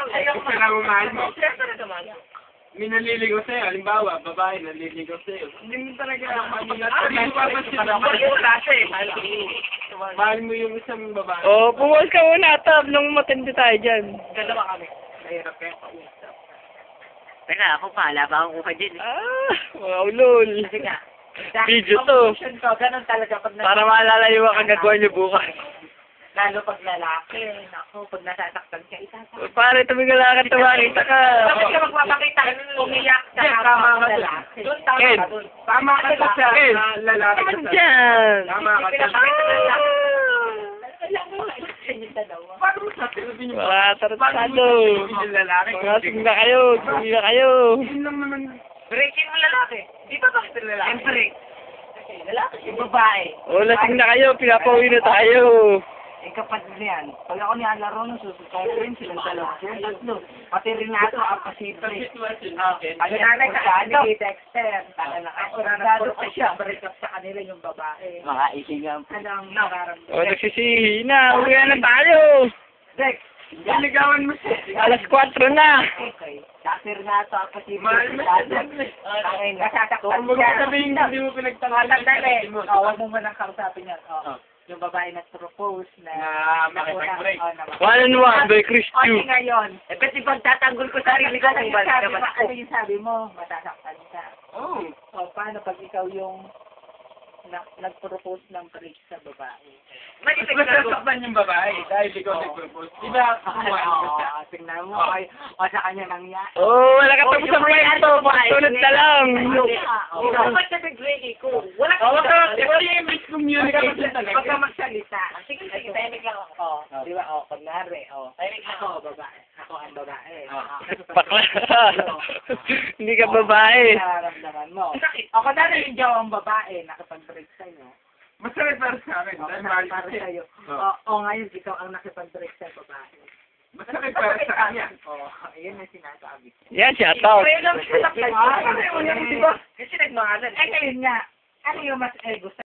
Gusto na mamahal mo. Siyempre naman. May naliligaw sa'yo, halimbawa, babae naliligaw sa'yo. Hindi mo talaga hindi mo papansin. Mahal mo yung isang babae. Oh, pumas ka muna, Tab, nung matindi tayo dyan. Dalawa kami. Mahirap kaya pausap. Teka, ako pala ba ang uka dyan? Wow, lol. Kasi nga. Video to. Ganun talaga pag Para maalala yung mga kagagawa niyo bukas. Lalo pag lalaki, naku, pag nasasaktan ka, isasaktan. Pare, tumigil ka, tumakita ka. Bakit ka magpapakita? Umiyak ka. Tama ka lalaki. Doon Ken. tama ka doon. Tama ka sa Ken. lalaki ka Ano sa. dyan? Tama ka sa. Paano mo sasabihin yung Mga tarantado. yung lalaki? Mga singna kayo, singna kayo. Yun lang naman. Breaking mo lalaki. Di ba bakit yung lalaki? Siyempre. Lalaki, yung babae. O, lasing na kayo, pinapauwi na tayo. Eh, kapatid niyan. Pag ako nilalaro nung susunod rin silang dalawa. Silang tatlo. Pati rin nato ang posible. Ang nanay sa ni Dexter. Ako nanalo pa siya. Break up sa kanila yung babae. Mga isingang. Anong nararamdaman? O, nagsisihi na, uwi na tayo. Dex. Niligawan mo siya. Alas 4 na. Okay. Dati rin nato ang posible. Mahal mo siya. Nasasaktan Kung sabihin hindi mo pinagtanggol. Huwag mo manang kausapin yan. Yung babae nag-propose na makipag-break. One on one by Chris Okay Chu. ngayon. Eh, pati pag tatanggol ko sarili ko, ano yung sabi mo? Masasaktan ka. Oo. O, paano pag ikaw yung nag-propose ng break sa babae? Masasaktan yung babae dahil ikaw nag-propose. Di ba? Tingnan mo, o sa kanya nangyari. Oh, wala ka tapos sa kwento. Sunod na lang. Dapat na nag-ready ko. Wala ka Huwag ka, ito yung miscommunication talaga. Huwag ka magsalita. Sige, tahimik lang ako. Di ba? O, kunwari, tahimik ako, babae. Ako ang babae. Bakla. Hindi ka babae. Nararamdaman mo. Ako na rin yung jawang babae, nakipag-break sa'yo. Masakit para sa akin. Dahil mahal Para ko siya. sa'yo. O, ngayon, ikaw ang nakipag-break sa babae. Masakit para sa kanya. Ayun ang sinasabi. Yan, shout out. Kasi nagmangalan. Eh, ngayon nga, ano yung mas gusto